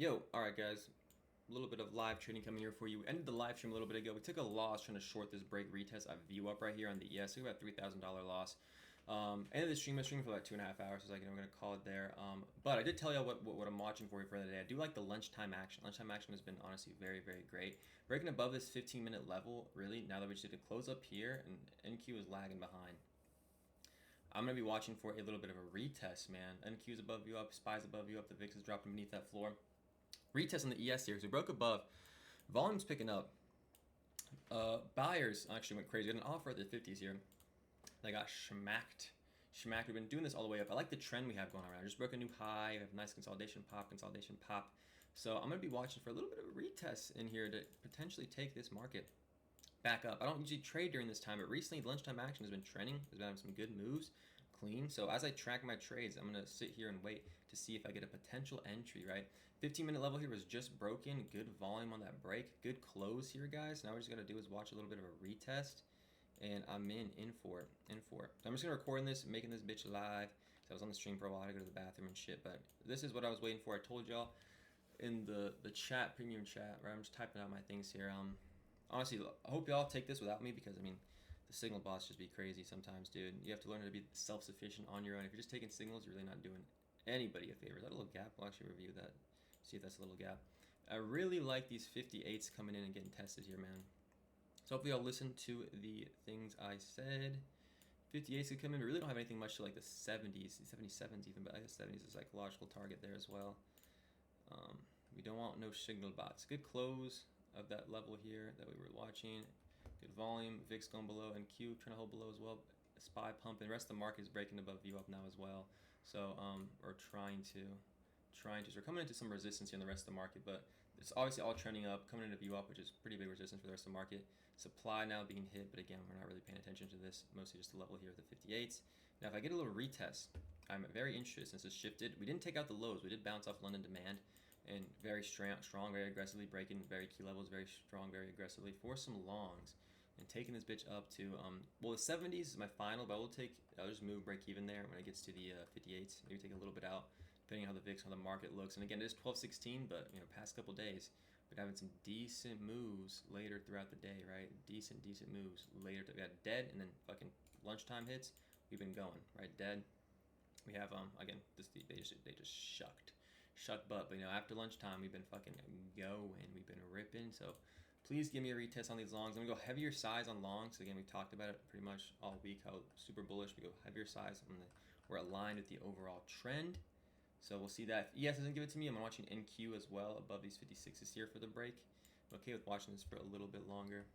Yo, alright guys, a little bit of live trading coming here for you. Ended the live stream a little bit ago. We took a loss trying to short this break retest. I have view up right here on the ES. So we got $3,000 loss. Ended the stream. I was streaming for about 2.5 hours. So I was like, we're going to call it there. But I did tell you what I'm watching for you for the day. I do like the lunchtime action. Lunchtime action has been honestly very, very great. Breaking above this 15-minute level, really, now that we just did a close up here, and NQ is lagging behind. I'm going to be watching for a little bit of a retest, man. NQ is above you up, SPY's above you up, the VIX is dropping beneath that floor. Retest on the ES here, so we broke above. Volume's picking up. Buyers actually went crazy. Got an offer at the 50s here. They got schmacked. Schmacked. We've been doing this all the way up. I like the trend we have going around. Just broke a new high. We have nice consolidation pop, consolidation pop. So I'm going to be watching for a little bit of a retest in here to potentially take this market back up. I don't usually trade during this time, but recently lunchtime action has been trending. There's been some good moves, clean. So as I track my trades, I'm going to sit here and wait to see if I get a potential entry, right? 15-minute level here was just broken. Good volume on that break. Good close here, guys. Now what we just got to do is watch a little bit of a retest, and I'm in for it. So I'm just going to record this, making this bitch live. So I was on the stream for a while. I had to go to the bathroom and shit, but this is what I was waiting for. I told y'all in the chat, premium chat, right? I'm just typing out my things here. Honestly, I hope y'all take this without me because, I mean, the signal bots just be crazy sometimes, dude. You have to learn how to be self-sufficient on your own. If you're just taking signals, you're really not doing anybody a favor. Is that a little gap? We'll actually review that, see if that's a little gap. I really like these 58s coming in and getting tested here, man. So hopefully y'all listen to the things I said. 58s could come in. We really don't have anything much to like the 70s, the 77s even, but I guess 70s is a psychological target there as well. We don't want no signal bots. Good close of that level here that we were watching. Good volume. VIX going below, and Q trying to hold below as well. SPY pumping. The rest of the market is breaking above view up now as well. So we're trying to. So we're coming into some resistance here in the rest of the market, but it's obviously all trending up, coming into view up, which is pretty big resistance for the rest of the market. Supply now being hit, but again, we're not really paying attention to this. Mostly just the level here of the 58s. Now, if I get a little retest, I'm very interested since it's shifted. We didn't take out the lows. We did bounce off London demand. And very strong, very aggressively breaking very key levels, very strong, very aggressively for some longs, and taking this bitch up to well, the 70s is my final, but I'll just move break even there when it gets to the 58s. Maybe take a little bit out, depending on how the VIX, how the market looks. And again, it is 12:16, but past couple days, we're having some decent moves later throughout the day, right? Decent moves later. We got dead, and then fucking lunchtime hits. We've been going right dead. We have again, they just shuck butt, but after lunchtime we've been fucking going, we've been ripping. So please give me a retest on these longs. I'm gonna go heavier size on longs. Again, we talked about it pretty much all week, how super bullish. We go heavier size. We're aligned with the overall trend, so we'll see that. If ES doesn't give it to me, I'm watching NQ as well above these 56s here for the break. I'm okay with watching this for a little bit longer.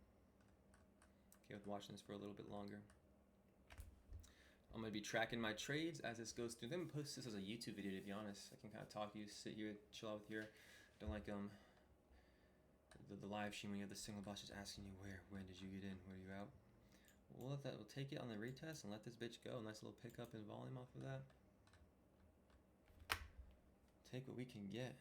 I'm going to be tracking my trades as this goes through. I'm going to post this as a YouTube video, to be honest. I can kind of talk to you, sit here, chill out with here. Don't like the live stream when you have the signal boss just asking you when did you get in, where are you out. We'll take it on the retest and let this bitch go. Nice little pickup in volume off of that. Take what we can get.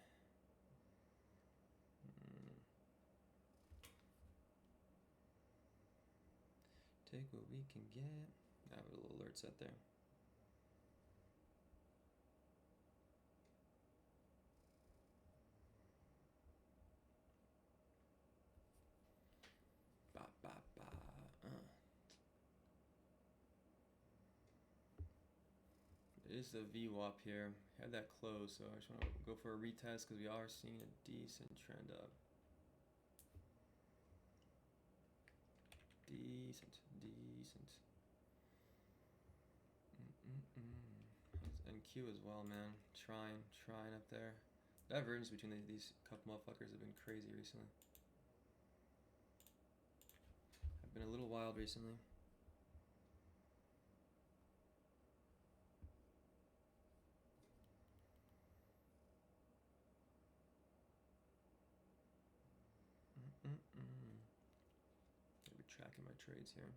Take what we can get. I have a little alert set there. It is a VWAP here. Had that close, so I just want to go for a retest because we are seeing a decent trend up. Decent. And Q as well, man. Trying up there. The divergence between these couple motherfuckers have been crazy recently. I've been a little wild recently. I'll be tracking my trades here.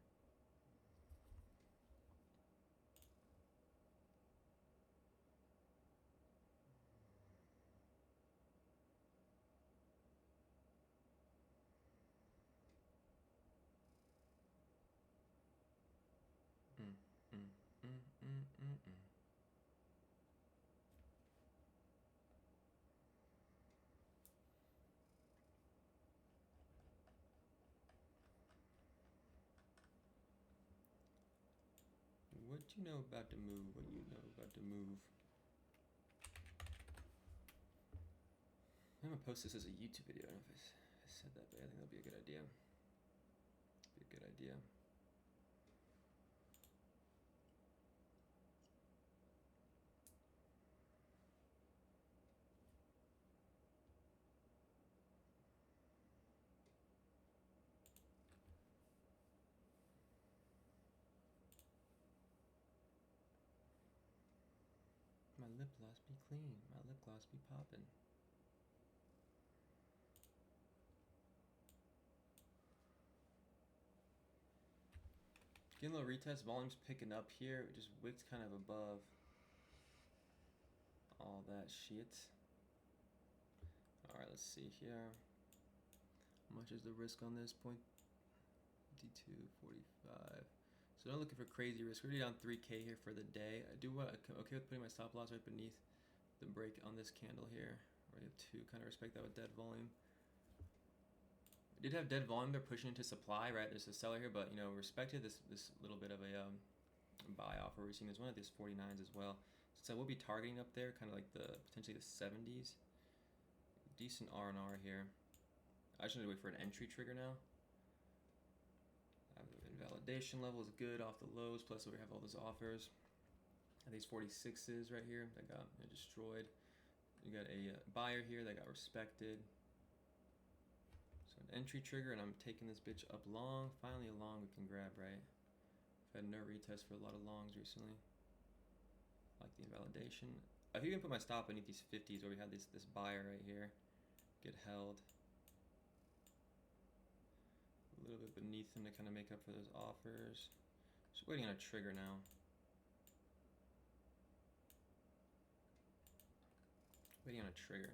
What do you know about the move? What do you know about the move? I'm gonna post this as a YouTube video. I don't know if I said that, but I think that'll be a good idea. Be a good idea. My lip gloss be clean. My lip gloss be poppin'. Getting a little retest. Volume's picking up here. It just wicked kind of above all that shit. Alright, let's see here. How much is the risk on this? 0.5245. So not looking for crazy risk. We're already down 3K here for the day. I do okay with putting my stop loss right beneath the break on this candle here. We have to kind of respect that with dead volume. I did have dead volume. They're pushing into supply, right? There's a seller here, but you know, respected this little bit of a buy offer we're seeing. There's one of these 49s as well. So we'll be targeting up there, kind of like potentially the 70s. Decent R&R here. I just need to wait for an entry trigger now. Invalidation level is good off the lows, plus we have all those offers. And these 46s right here that got destroyed. You got a buyer here that got respected. So an entry trigger, and I'm taking this bitch up long. Finally a long we can grab, right? I've had no retest for a lot of longs recently. Like the invalidation. I think I can put my stop beneath these 50s where we have this buyer right here. Get held. A little bit beneath them to kind of make up for those offers. Just waiting on a trigger now. Waiting on a trigger.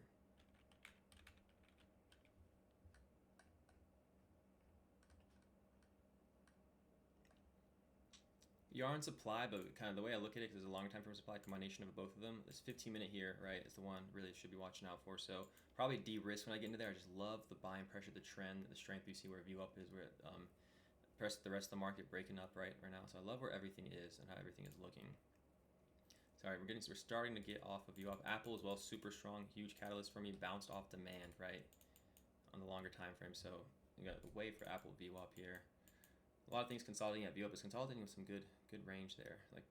You are in supply, but kind of the way I look at it, because there's a long time frame supply combination of both of them. This 15-minute here, right, is the one really should be watching out for. So probably de-risk when I get into there. I just love the buying pressure, the trend, the strength we see where view up is. We're at the rest of the market breaking up right now. So I love where everything is and how everything is looking. Sorry, we're starting to get off of view up. Apple as well, super strong, huge catalyst for me. Bounced off demand, right, on the longer time frame. So you got to wait for Apple view up here. A lot of things consolidating at view up is consolidating with some good range there. Like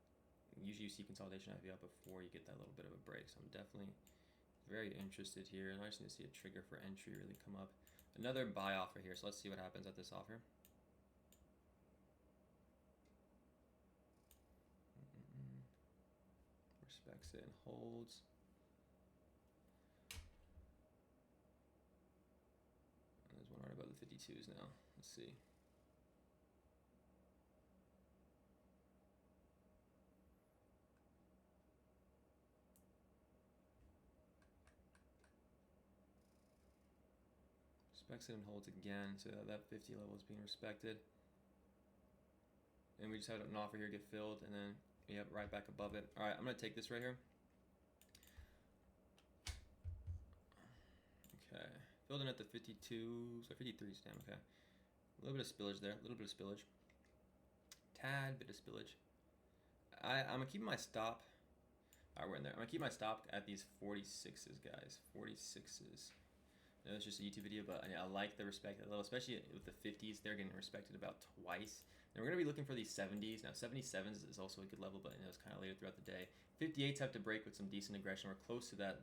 usually you see consolidation at view up before you get that little bit of a break. So I'm definitely very interested here, and I just need to see a trigger for entry really come up. Another buy offer here. So let's see what happens at this offer. Respects it and holds. And there's one right above the 52s now. Let's see. Respects it and holds again, so that 50 level is being respected. And we just had an offer here get filled, and then yep, right back above it. All right, I'm gonna take this right here. Okay, filled in at the 52s, or 53s, damn, okay. A little bit of spillage there, a little bit of spillage. Tad bit of spillage. I'm gonna keep my stop. All right, we're in there. I'm gonna keep my stop at these 46s, guys, 46s. I know it's just a YouTube video, but I like the respect level, especially with the 50s. They're getting respected about twice. And we're going to be looking for these 70s. Now, 77s is also a good level, but it's kind of later throughout the day. 58s have to break with some decent aggression. We're close to that.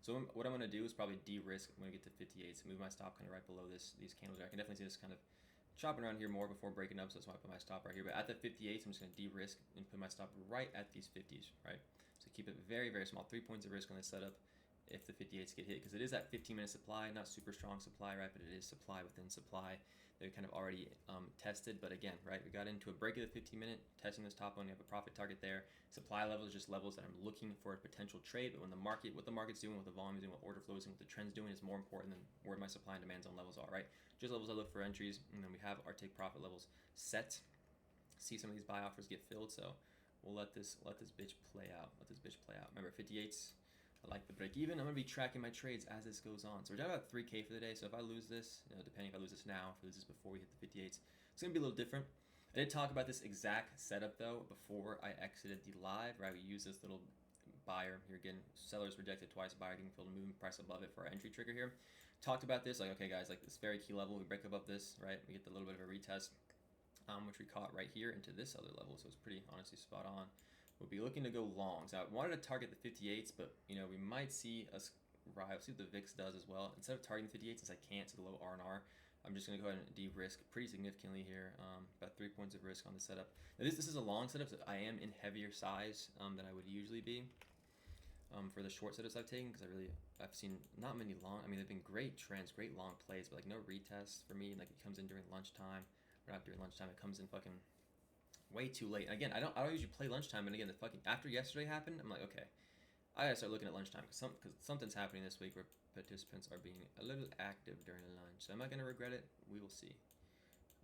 So what I'm going to do is probably de-risk when we get to 58s. Move my stop kind of right below these candles. I can definitely see this kind of chopping around here more before breaking up, so that's why I put my stop right here. But at the 58s, I'm just going to de-risk and put my stop right at these 50s, right? So keep it very, very small. 3 points of risk on this setup if the 58s get hit, because it is that 15-minute supply, not super strong supply, right? But it is supply within supply. They're kind of already tested, but again, right? We got into a break of the 15-minute, testing this top one. We have a profit target there. Supply levels, just levels that I'm looking for a potential trade. But when the market, what the market's doing, what the volume is doing, what order flow is doing, what the trend's doing is more important than where my supply and demand zone levels are, right? Just levels I look for entries, and then we have our take profit levels set. See some of these buy offers get filled, so we'll let this bitch play out. Let this bitch play out. Remember, 58s. I like the break even. I'm going to be tracking my trades as this goes on. So we're down about 3K for the day. So if I lose this, depending if I lose this now, if I lose this before we hit the 58s, it's going to be a little different. I did talk about this exact setup though before I exited the live, right? We use this little buyer here again, sellers rejected twice, buyer getting filled, moving price above it for our entry trigger here. Talked about this, like, okay guys, like this very key level, we break above this, right? We get the little bit of a retest, which we caught right here into this other level, so it's pretty honestly spot on. We'll be looking to go longs. Now I wanted to target the 58s, but you know, we might see us rise. See what the VIX does as well. Instead of targeting the 58s, since I can't to the low R&R, I'm just going to go ahead and de-risk pretty significantly here, about 3 points of risk on the setup. Now this is a long setup, so I am in heavier size than I would usually be for the short setups I've taken, because I've seen not many long, I mean, they've been great trends, great long plays, but like no retests for me. Like it comes in during lunchtime, or not during lunchtime, it comes in fucking way too late. And again, I don't usually play lunchtime, and again, the fucking, after yesterday happened, I'm like, okay, I gotta start looking at lunchtime, because something's happening this week where participants are being a little active during lunch. So am I gonna regret it? We will see.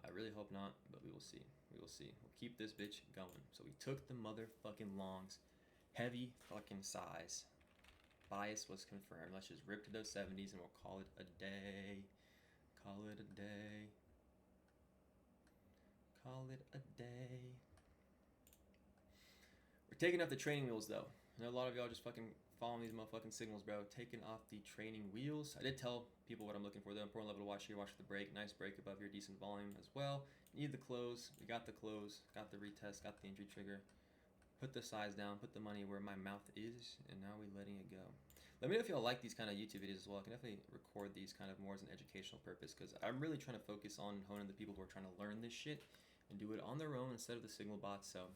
I really hope not, but we will see. We will see. We'll keep this bitch going. So we took the motherfucking longs. Heavy fucking size. Bias was confirmed. Let's just rip to those 70s and we'll call it a day. Call it a day. Call it a day. We're taking off the training wheels though. I know a lot of y'all just fucking following these motherfucking signals, bro. Taking off the training wheels. I did tell people what I'm looking for. The important level to watch here. Watch for the break. Nice break above here. Decent volume as well. Need the close. We got the close. Got the retest. Got the entry trigger. Put the size down. Put the money where my mouth is. And now we're letting it go. Let me know if y'all like these kind of YouTube videos as well. I can definitely record these kind of more as an educational purpose, because I'm really trying to focus on honing the people who are trying to learn this shit and do it on their own instead of the signal bots. So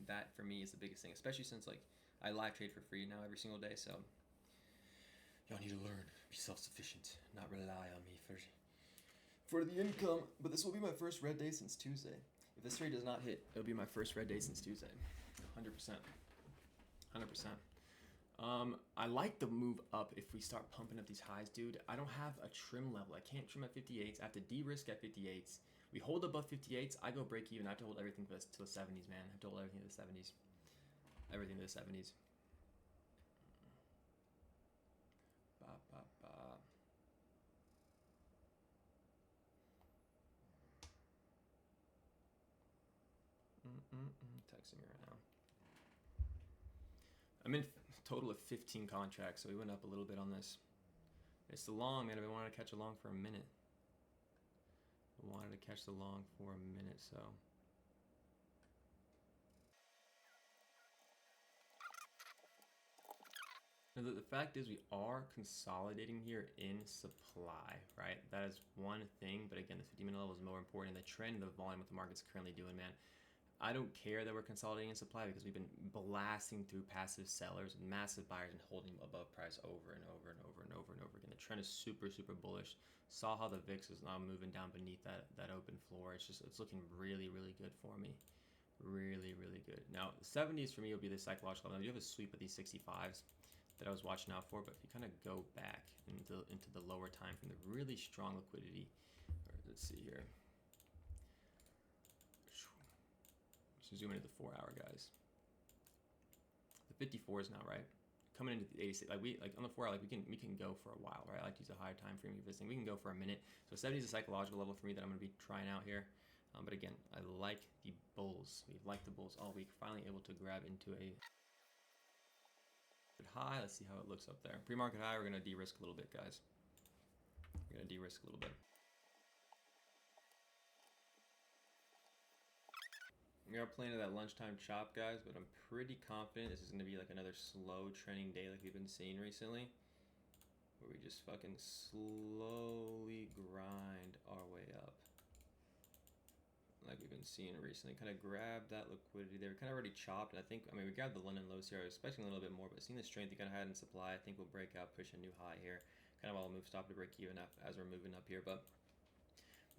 that for me is the biggest thing, especially since like I live trade for free now every single day. So y'all need to learn, be self-sufficient, not rely on me for the income. But this will be my first red day since Tuesday. If this trade does not hit, it'll be my first red day since Tuesday. 100%. 100%. I like the move up if we start pumping up these highs, dude. I don't have a trim level. I can't trim at 58s. I have to de-risk at 58s. We hold above 58s. I go break even. I have to hold everything to the 70s, man. I have to hold everything to the 70s. Everything to the 70s. Ba, ba, ba. Texting me right now. I'm in total of 15 contracts, so we went up a little bit on this. It's the long, man. I've been wanting to catch a long for a minute. I wanted to catch the long for a minute, so. Now, the fact is we are consolidating here in supply, right? That is one thing, but again, the 50-minute level is more important. The trend, the volume, what the market's currently doing, man. I don't care that we're consolidating in supply, because we've been blasting through passive sellers and massive buyers and holding above price over and over and over and over and over again. The trend is super, super bullish. Saw how the VIX is now moving down beneath that open floor. It's looking really, really good for me. Really, really good. Now, the 70s for me will be the psychological. Now, you have a sweep of these 65s that I was watching out for, but if you kind of go back into the lower time from the really strong liquidity, let's see here. So zoom into the 4-hour, guys. The 54s now, right? Coming into the 86, like on the 4-hour, like we can go for a while, right? I like to use a higher time frame for this thing. We can go for a minute. So 70 is a psychological level for me that I'm going to be trying out here. But again, I like the bulls. We've liked the bulls all week. Finally able to grab into a high. Let's see how it looks up there. Pre-market high, we're going to de-risk a little bit, guys. We're going to de-risk a little bit. We are playing to that lunchtime chop, guys, but I'm pretty confident this is going to be like another slow trending day like we've been seeing recently, where we just fucking slowly grind our way up like we've been seeing recently. Kind of grab that liquidity there. We kind of already chopped. I think, I mean, we grabbed the London lows here. I was expecting a little bit more, but seeing the strength you kind of had in supply, I think we'll break out, push a new high here. Kind of all move stop to break even up as we're moving up here, but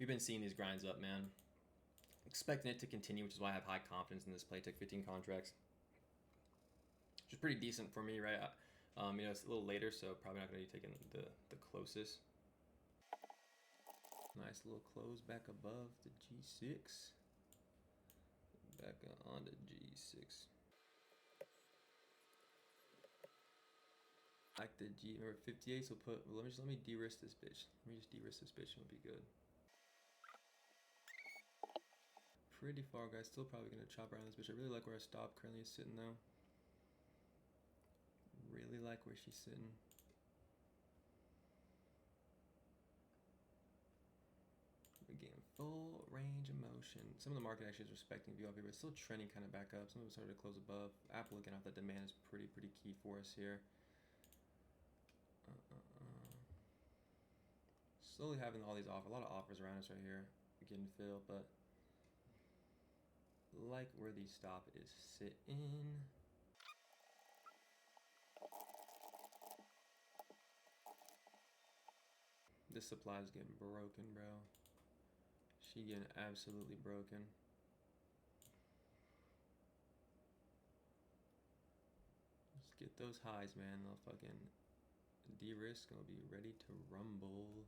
we've been seeing these grinds up, man. Expecting it to continue, which is why I have high confidence in this play. Took 15 contracts, which is pretty decent for me, right? You know, it's a little later, so probably not going to be taking the closest. Nice little close back above the G6. Back on the G6. Like the G, or 58, so let me de-risk this bitch. Let me just de-risk this bitch and it'll be good. pretty far, guys. Still probably gonna chop around this bitch. I really like where I stopped. Currently is sitting though. Really like where she's sitting. We're getting full range of motion. Some of the market actually is respecting view up here, but still trending kind of back up. Some of it started to close above. Apple looking off that demand is pretty key for us here. Slowly having all these offers, a lot of offers around us right here, getting filled, but like where the stop is sitting. This supply is getting broken, bro. She getting absolutely broken. Let's get those highs, man. They'll fucking de-risk and we'll be ready to rumble.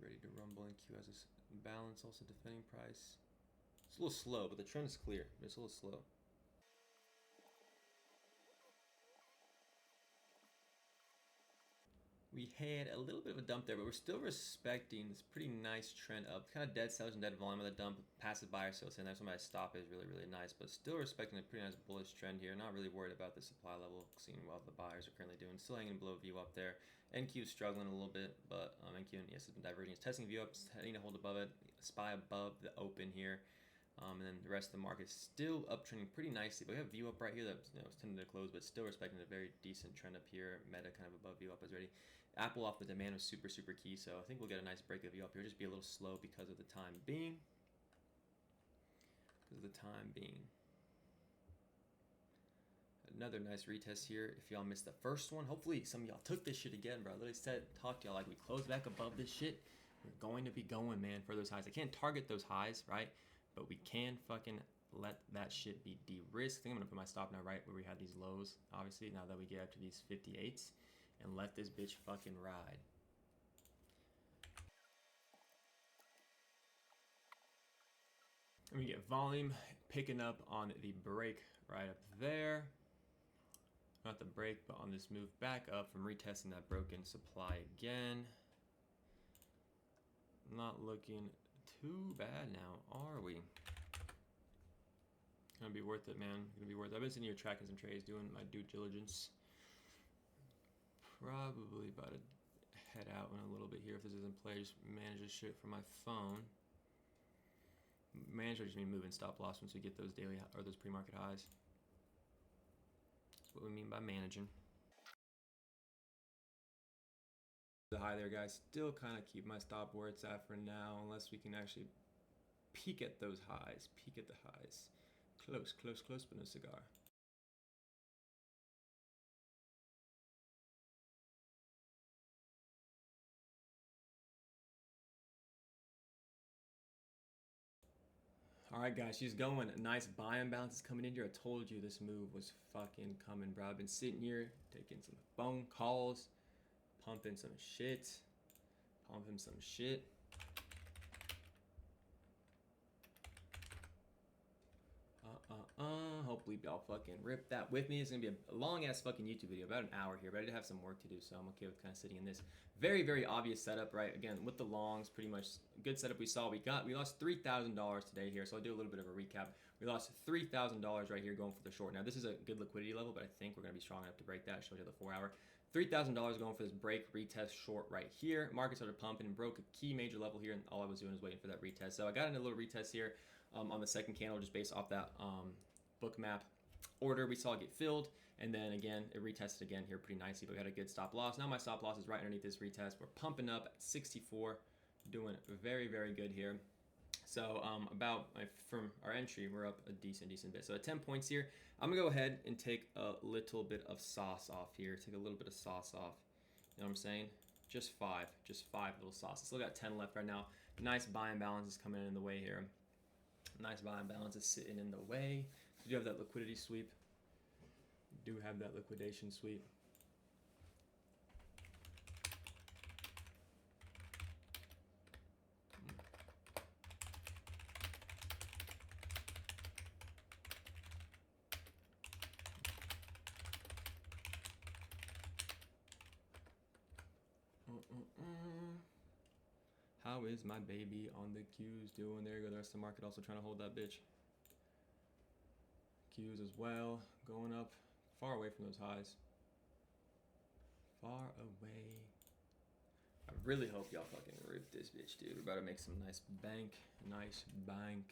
Ready to rumble, and Q has this balance, also defending price. It's a little slow, but the trend is clear. But it's a little slow. We had a little bit of a dump there, but we're still respecting this pretty nice trend up. Kind of dead sellers and dead volume of the dump. Passive buyer sales in there. So my stop is really nice, but still respecting a pretty nice bullish trend here. Not really worried about the supply level, seeing what the buyers are currently doing. Still hanging below view up there. NQ is struggling a little bit, but NQ and ES has been diverging. It's testing view up, heading to hold above it. SPY above the open here. And then the rest of the market is still uptrending pretty nicely. But we have view up right here that was tended to close, but still respecting a very decent trend up here. Meta kind of above view up is ready. Apple off the demand was super key, so I think we'll get a nice break of view up here. Just be a little slow because of the time being. Another nice retest here. If y'all missed the first one, hopefully some of y'all took this shit again, bro. I literally talked to y'all like we closed back above this shit. We're going to be going, man, for those highs. I can't target those highs, right? But we can fucking let that shit be de-risked. I think I'm gonna put my stop now right where we had these lows, obviously, now that we get up to these 58s, and let this bitch fucking ride. And we get volume picking up on the break right up there. Not the break, but on this move back up from retesting that broken supply again. Not looking too bad now, are we? Gonna be worth it, man. Gonna be worth it. I've been sitting here tracking some trades, doing my due diligence. Probably about to head out in a little bit here if this isn't play. Just manage this shit from my phone. Manage just mean moving stop loss once we get those daily or those pre-market highs. That's what we mean by managing. The high there, guys. Still kind of keep my stop where it's at for now, unless we can actually peek at those highs. Peek at the highs. Close, but no cigar. All right, guys, she's going. Nice buy-in balance is coming in here. I told you this move was fucking coming, bro. I've been sitting here taking some phone calls, pumping some shit. Hopefully y'all fucking rip that with me. It's gonna be a long ass fucking YouTube video, about an hour here, but I did have some work to do, so I'm okay with kind of sitting in this very obvious setup, right? Again, with the longs, pretty much good setup we saw. We lost $3,000 today here, so I'll do a little bit of a recap. We lost $3,000 right here going for the short. Now this is a good liquidity level, but I think we're gonna be strong enough to break that. Shows you the 4 hour. $3,000 going for this break retest short right here. Market started pumping and broke a key major level here, and all I was doing was waiting for that retest. So I got in a little retest here on the second candle, just based off that book map order we saw get filled, and then again it retested again here pretty nicely, but we had a good stop loss. Now my stop loss is right underneath this retest. We're pumping up at 64, doing very good here. So from our entry, we're up a decent bit. So at 10 points here, I'm gonna go ahead and take a little bit of sauce off here. Take a little bit of sauce off. You know what I'm saying? Just five little sauces. Still got 10 left right now. Nice buy-in balance is coming in the way here. Nice buy-in balance is sitting in the way. So you have that liquidity sweep. You do have that liquidation sweep. How is my baby on the Qs doing? There you go. The rest of the market also trying to hold that bitch. Qs as well, going up far away from those highs. Far away. I really hope y'all fucking rip this bitch, dude. We're about to make some nice bank. Nice bank.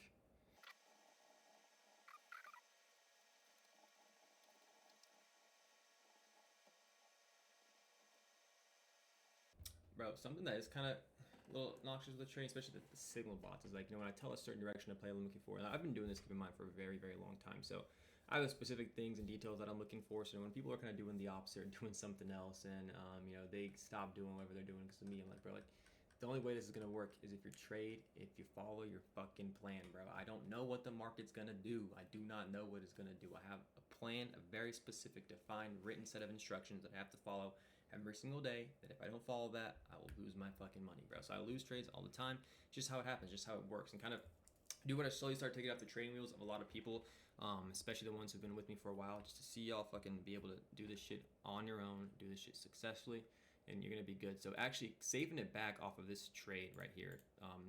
Bro, something that is kind of a little noxious with the trading, especially the signal bots, is like, you know, when I tell a certain direction to play, I'm looking for, and I've been doing this, keep in mind, for a very, very long time. So I have specific things and details that I'm looking for. So when people are kind of doing the opposite or doing something else, and you know, they stop doing whatever they're doing, because to me, I'm like, bro, like, the only way this is gonna work is if you trade, if you follow your fucking plan, bro. I don't know what the market's gonna do. I do not know what it's gonna do. I have a plan, a very specific, defined, written set of instructions that I have to follow every single day, that if I don't follow that, I will lose my fucking money, bro. So I lose trades all the time. Just how it happens, just how it works. And kind of do what I slowly start taking off the training wheels of a lot of people, especially the ones who've been with me for a while, just to see y'all fucking be able to do this shit on your own, do this shit successfully, and you're gonna be good. So actually saving it back off of this trade right here,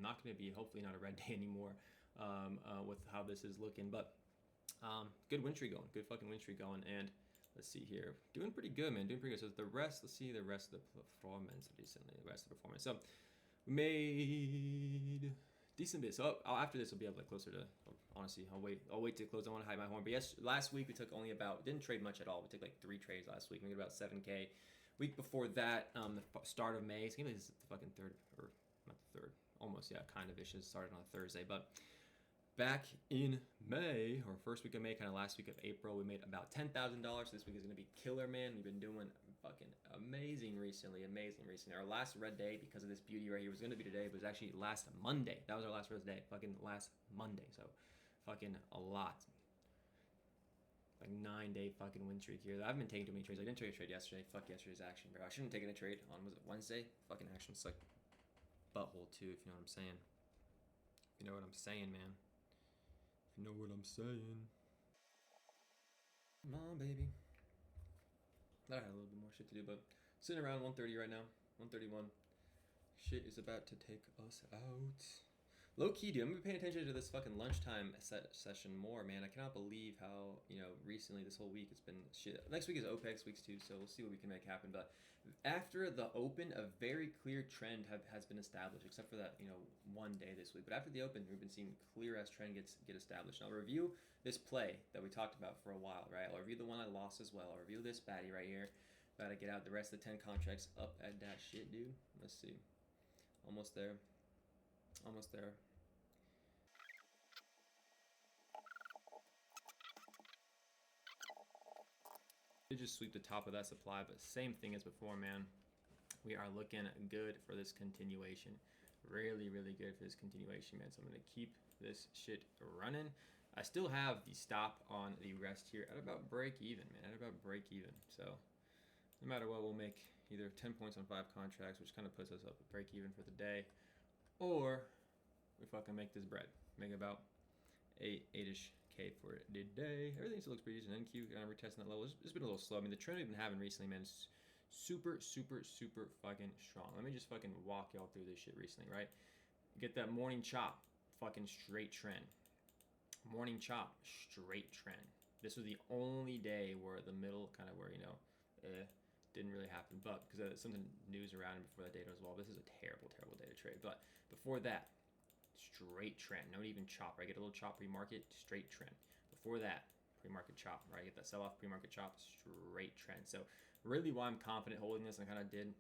not gonna be, hopefully not a red day anymore, with how this is looking, but good win streak going, good fucking win streak going, and let's see here. Doing pretty good, man. Doing pretty good. So the rest, let's see the rest of the performance recently. The rest of the performance. So we made decent bit. So after this, we'll be able to closer to. Honestly, I'll wait to close. I want to hide my horn. But yes, last week we took only about, didn't trade much at all. We took like 3 trades last week. We made about 7K. Week before that, the start of May. It's gonna be the fucking third, or not the third. Almost, yeah, kind of ish. It started on a Thursday, but. Back in May, or first week of May, kind of last week of April, we made about $10,000. This week is going to be killer, man. We've been doing fucking amazing recently. Our last red day, because of this beauty right here, was going to be today, but it was actually last Monday. That was our last red day, fucking last Monday. So, fucking a lot. Like 9-day fucking win streak here. I haven't been taking too many trades. I didn't take a trade yesterday. Fuck yesterday's action, bro. I shouldn't have taken a trade on, was it Wednesday? Fucking action's like butthole too, if you know what I'm saying. You know what I'm saying, man. You know what I'm saying. Come on, baby. I had a little bit more shit to do, but sitting around 130 right now. 131. Shit is about to take us out. Low key, dude. I'm gonna be paying attention to this fucking lunchtime session more, man. I cannot believe how, you know, recently this whole week it's been shit. Next week is OPEX weeks too, so we'll see what we can make happen. But after the open, a very clear trend has been established, except for that, you know, one day this week. But after the open, we've been seeing clear as trend get established. And I'll review this play that we talked about for a while, right? I'll review the one I lost as well. I'll review this baddie right here. Gotta get out the rest of the 10 contracts up at that shit, dude. Let's see. Almost there. Almost there. Did just sweep the top of that supply, but same thing as before, man. We are looking good for this continuation. Really, really good for this continuation, man. So I'm gonna keep this shit running. I still have the stop on the rest here at about break even, man. At about break even. So no matter what, we'll make either 10 points on 5 contracts, which kind of puts us up at break even for the day, or we fucking make this bread. Make about 8-ish K for the day. Everything still looks pretty decent. NQ kind of retesting that level. It's been a little slow. I mean, the trend we've been having recently, man, is super, super, super fucking strong. Let me just fucking walk y'all through this shit recently, right? Get that morning chop, fucking straight trend. Morning chop, straight trend. This was the only day where the middle kind of where, you know, didn't really happen, but because something news around it before that data as well. This is a terrible, terrible day to trade. But before that, straight trend. Don't even chop, right? Get a little chop pre-market, straight trend. Before that, pre-market chop, right? Get that sell-off pre-market chop, straight trend. So really why I'm confident holding this, and I kind of did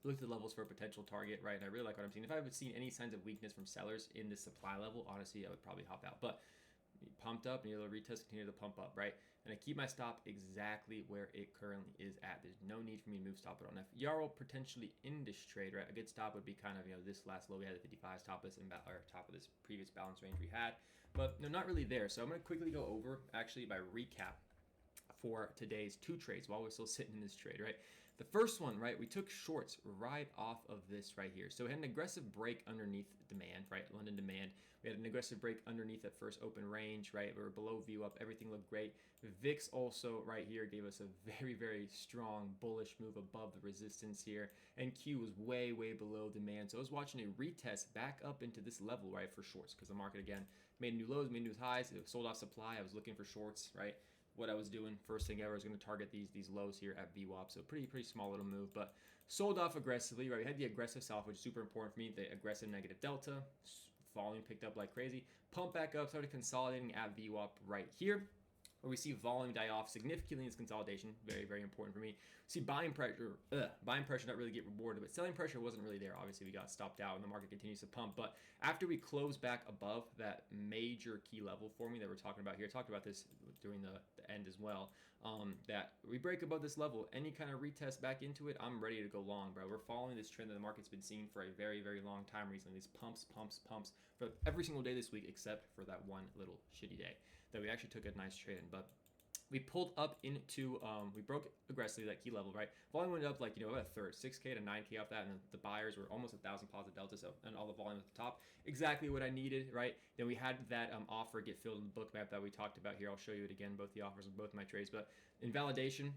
look at the levels for a potential target, right? And I really like what I'm seeing. If I had seen any signs of weakness from sellers in this supply level, honestly, I would probably hop out. But pumped up, and you'll retest, continue to pump up, right? And I keep my stop exactly where it currently is at. There's no need for me to move stop it on. If Yarrow potentially in this trade, right? A good stop would be kind of, you know, this last low we had the 55 top of this or top of this previous balance range we had, but no, not really there. So I'm gonna quickly go over actually by recap for today's 2 trades while we're still sitting in this trade, right? The first one, right, we took shorts right off of this right here. So we had an aggressive break underneath demand, right, London demand. We had an aggressive break underneath that first open range, right? We were below view up, everything looked great. VIX also right here gave us a very, very strong bullish move above the resistance here. And Q was way, way below demand. So I was watching a retest back up into this level, right, for shorts, because the market, again, made new lows, made new highs. It sold off supply. I was looking for shorts, right? What I was doing first thing ever is going to target these lows here at VWAP. So pretty small little move, but sold off aggressively, right? We had the aggressive sell, which is super important for me. The aggressive negative delta, volume picked up like crazy. Pump back up, started consolidating at VWAP right here, where we see volume die off significantly in this consolidation. Very, very important for me. See buying pressure not really get rewarded, but selling pressure wasn't really there. Obviously, we got stopped out and the market continues to pump. But after we close back above that major key level for me that we're talking about here, talked about this during the end as well, that we break above this level, any kind of retest back into it, I'm ready to go long, bro. We're following this trend that the market's been seeing for a very, very long time recently. These pumps for every single day this week, except for that one little shitty day that we actually took a nice trade in. But we pulled up into, we broke aggressively that key level, right? Volume went up like, about a third, 6K to 9K off that, and the buyers were almost 1,000 positive delta, so, and all the volume at the top, exactly what I needed, right? Then we had that offer get filled in the book map that we talked about here. I'll show you it again, both the offers of both my trades, but invalidation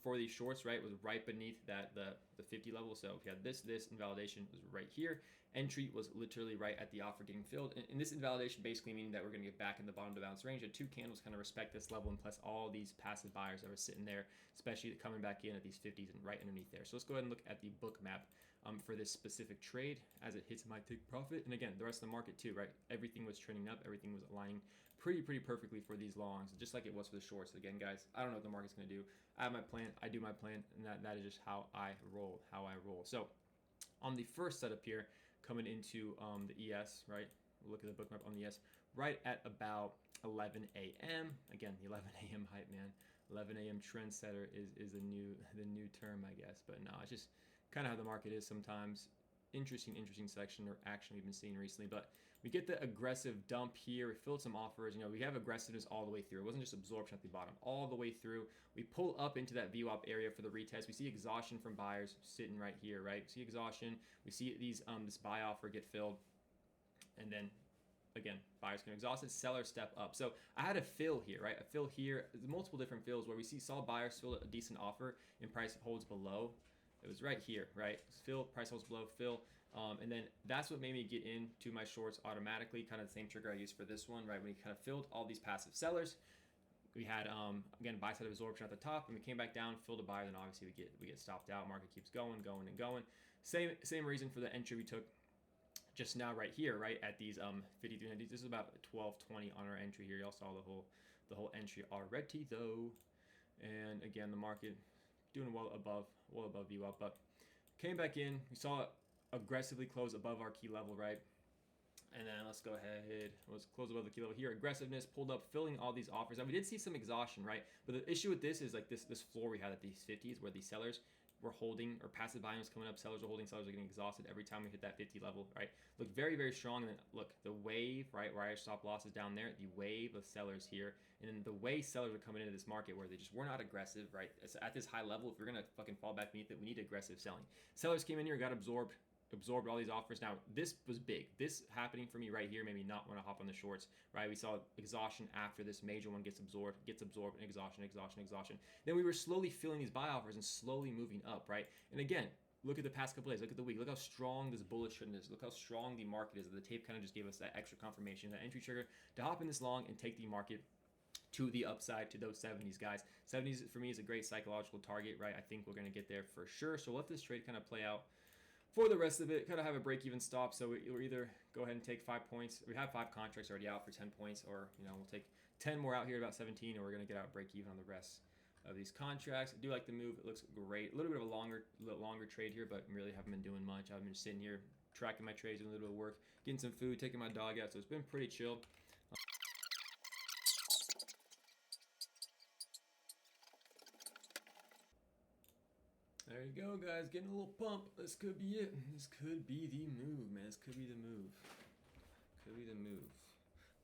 for these shorts, right, was right beneath that the 50 level. So if you had this invalidation was right here. Entry was literally right at the offer getting filled. And this invalidation basically meaning that we're going to get back in the bottom to bounce range. And two candles kind of respect this level, and plus all these passive buyers that were sitting there, especially coming back in at these 50s and right underneath there. So let's go ahead and look at the book map for this specific trade as it hits my take profit. And again, the rest of the market too, right? Everything was trending up. Everything was aligning pretty perfectly for these longs, just like it was for the shorts. Again, guys, I don't know what the market's going to do. I have my plan. I do my plan, and that is just how I roll. So on the first setup here, coming into the ES, right? We'll look at the book map on the ES, right at about 11 a.m. Again, the 11 a.m. hype, man. 11 a.m. trendsetter is the new term, I guess. But no, it's just kind of how the market is sometimes. Interesting section or action we've been seeing recently. But we get the aggressive dump here. We filled some offers. We have aggressiveness all the way through. It wasn't just absorption at the bottom, all the way through. We pull up into that VWAP area for the retest. We see exhaustion from buyers sitting right here, right? We see exhaustion. We see these this buy offer get filled, and then again, buyers can exhaust it, sellers step up. So I had a fill here, right? A fill here. There's multiple different fills where we saw buyers fill a decent offer and price holds below. It was right here, right? Fill, price holds below, fill. And then that's what made me get into my shorts automatically, kind of the same trigger I used for this one, right? When we kind of filled all these passive sellers, we had, again, buy side absorption at the top, and we came back down, filled a buyer, then obviously we get stopped out. Market keeps going. Same reason for the entry we took just now right here, right? At these 5390. This is about 1220 on our entry here. Y'all saw the whole entry already though. And again, the market doing well above VWAP, but came back in. We saw it aggressively close above our key level, right? And then let's go ahead. Let's close above the key level here. Aggressiveness pulled up, filling all these offers. And we did see some exhaustion, right? But the issue with this is like this floor we had at these 50s where these sellers were holding, or passive buying was coming up. Sellers are holding. Sellers are getting exhausted every time we hit that 50 level, right? Look very strong. And then look, the wave, right, where I stop losses down there, the wave of sellers here. And then the way sellers are coming into this market where they just were not aggressive, right? It's at this high level, if we're going to fucking fall back beneath it, we need aggressive selling. Sellers came in here, got absorbed all these offers. Now, this was big. This happening for me right here made me not want to hop on the shorts, right? We saw exhaustion after this major one gets absorbed, and exhaustion. Then we were slowly filling these buy offers and slowly moving up, right? And again, look at the past couple days. Look at the week. Look how strong this bullish trend is. Look how strong the market is. The tape kind of just gave us that extra confirmation, that entry trigger to hop in this long and take the market to the upside, to those 70s, guys. 70s for me is a great psychological target, right? I think we're going to get there for sure. So let this trade kind of play out for the rest of it. Kind of have a break-even stop. So we'll either go ahead and take 5 points. We have 5 contracts already out for 10 points, or we'll take 10 more out here at about 17, and we're going to get out break-even on the rest of these contracts. I do like the move. It looks great. A little bit of a longer trade here, but really haven't been doing much. I've been just sitting here tracking my trades, doing a little bit of work, getting some food, taking my dog out. So it's been pretty chill. There you go, guys. Getting a little pump. This could be it. This could be the move, man. This could be the move.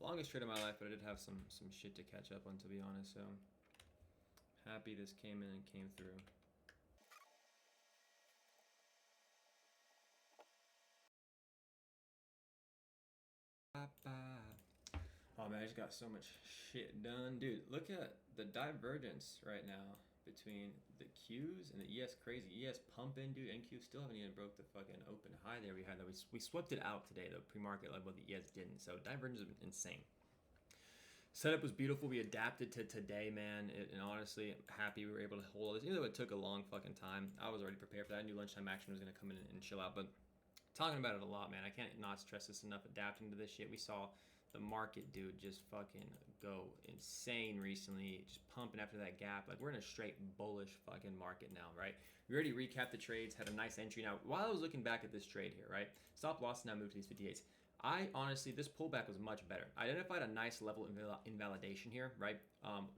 Longest trade of my life, but I did have some shit to catch up on, to be honest. So happy this came in and came through. Oh man, I just got so much shit done. Dude, look at the divergence right now between the Qs and the ES crazy. ES pumping, dude. NQ still haven't even broke the fucking open high there we had. We swept it out today, the pre-market level. The ES didn't. So divergence has been insane. Setup was beautiful. We adapted to today, man. And honestly, I'm happy we were able to hold this. Even though it took a long fucking time, I was already prepared for that. I knew lunchtime action was going to come in and chill out. But talking about it a lot, man. I can't not stress this enough. Adapting to this shit. We saw the market, dude, just fucking go insane recently. Just pumping after that gap. Like, we're in a straight bullish fucking market now, right? We already recapped the trades. Had a nice entry. Now, while I was looking back at this trade here, right? Stop loss now moved to these 58s. I honestly, this pullback was much better. I identified a nice level of invalidation here, right?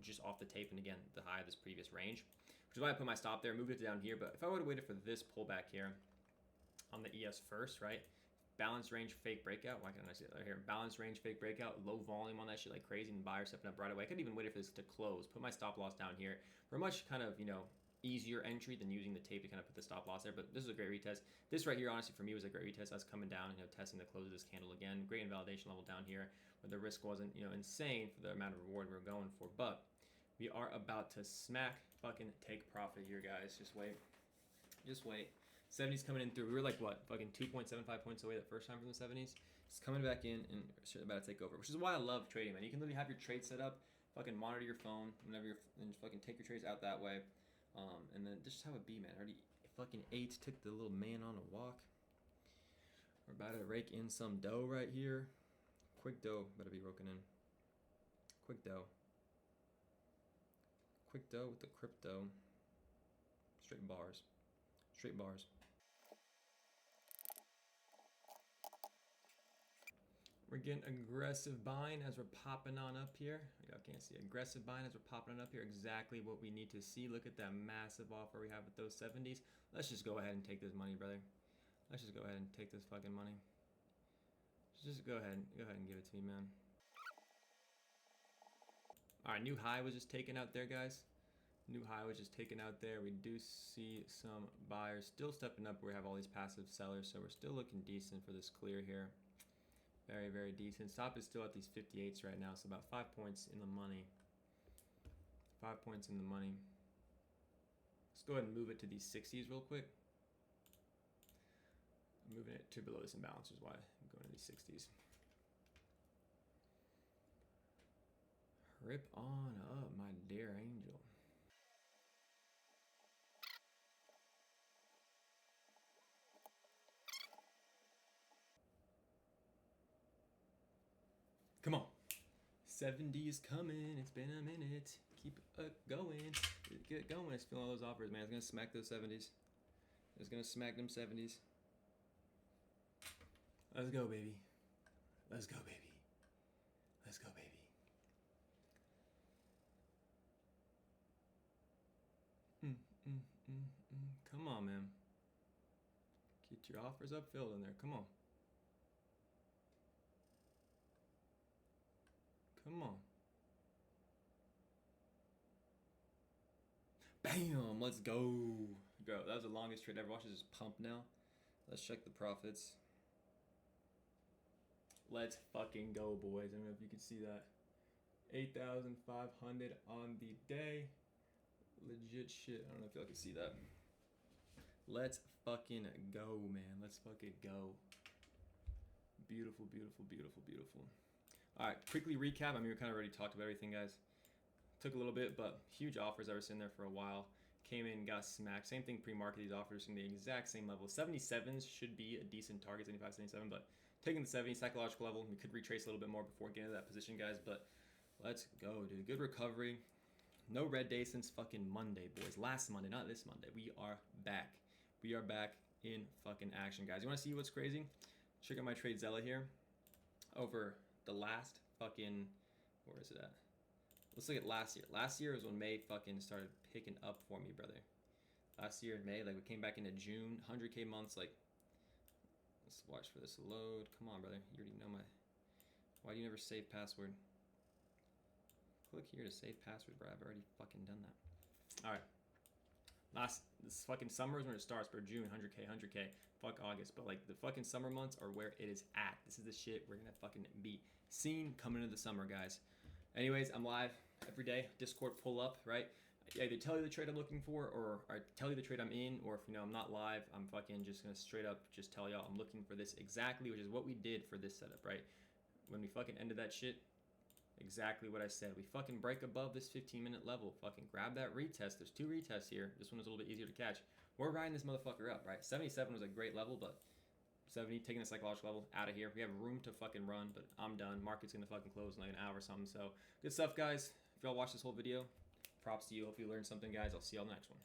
Just off the tape, and again, the high of this previous range, which is why I put my stop there, moved it down here. But if I would have waited for this pullback here on the ES first, right? Balance range fake breakout. Why can't I see it right here? Balance range fake breakout, low volume on that shit like crazy, and buyer stepping up right away. I could even wait for this to close, put my stop loss down here for a much kind of, easier entry than using the tape to kind of put the stop loss there. But this is a great retest. This right here, honestly, for me was a great retest. I was coming down, testing the close of this candle again. Great invalidation level down here, where the risk wasn't, insane for the amount of reward we were going for. But we are about to smack fucking take profit here, guys. Just wait. Just wait. 70s coming in through. We were like, what, fucking 2.75 points away the first time from the 70s. It's coming back in and it's about to take over, which is why I love trading, man. You can literally have your trade set up, fucking monitor your phone whenever and just fucking take your trades out that way. And then just have it be, man. Already fucking 8 took the little man on a walk. We're about to rake in some dough right here. Quick dough better be broken in. Quick dough. Quick dough with the crypto. Straight bars. Straight bars. We're getting aggressive buying as we're popping on up here. Y'all can't see aggressive buying as we're popping on up here. Exactly what we need to see. Look at that massive offer we have with those 70s. Let's just go ahead and take this money, brother. Let's just go ahead and take this fucking money. Just go ahead and give it to me, man. All right, new high was just taken out there, guys. New high was just taken out there. We do see some buyers still stepping up. We have all these passive sellers, so we're still looking decent for this clear here. Very, very decent. Stop is still at these 58s right now, so about 5 points in the money. 5 points in the money. Let's go ahead and move it to these 60s real quick. I'm moving it to below this imbalance is why I'm going to these 60s. Rip on up, my dear angel. Come on. 70's coming. It's been a minute. Keep going. Get going. It's feeling all those offers, man. It's going to smack those 70s. It's going to smack them 70s. Let's go, baby. Let's go, baby. Let's go, baby. Come on, man. Get your offers up filled in there. Come on. Come on. Bam! Let's go. Bro, that was the longest trade ever. Watch this pump now. Let's check the profits. Let's fucking go, boys. I don't know if you can see that. 8,500 on the day. Legit shit. I don't know if y'all can see that. Let's fucking go, man. Let's fucking go. Beautiful, beautiful, beautiful, beautiful. All right, quickly recap. I mean, we kind of already talked about everything, guys. Took a little bit, but huge offers ever sitting there for a while. Came in, got smacked. Same thing pre-market. These offers in the exact same level. 77s should be a decent target, 75, 77, but taking the 70 psychological level, we could retrace a little bit more before getting to that position, guys, but let's go, dude. Good recovery. No red day since fucking Monday, boys. Last Monday, not this Monday. We are back. We are back in fucking action, guys. You want to see what's crazy? Check out my trade Zella here. Over the last fucking, where is it at? Let's look at last year. Last year was when May fucking started picking up for me, brother. Last year in May, like we came back into June, 100K months, like, let's watch for this to load. Come on, brother. You already know my, why do you never save password? Click here to save password, bro. I've already fucking done that. All right. This fucking summer is when it starts, bro. June, 100K, 100K. Fuck August, but like the fucking summer months are where it is at. This is the shit we're gonna fucking be seeing coming into the summer, guys. Anyways, I'm live every day. Discord pull up, right? I either tell you the trade I'm looking for, or I tell you the trade I'm in, or if I'm not live, I'm fucking just gonna straight up just tell y'all I'm looking for this exactly, which is what we did for this setup, right? When we fucking ended that shit, exactly what I said. We fucking break above this 15-minute level. Fucking grab that retest. There's 2 retests here. This one is a little bit easier to catch. We're riding this motherfucker up, right? 77 was a great level, but 70, taking the psychological level out of here. We have room to fucking run, but I'm done. Market's gonna fucking close in like an hour or something. So good stuff, guys. If y'all watch this whole video, props to you. Hope you learned something, guys. I'll see y'all in the next one.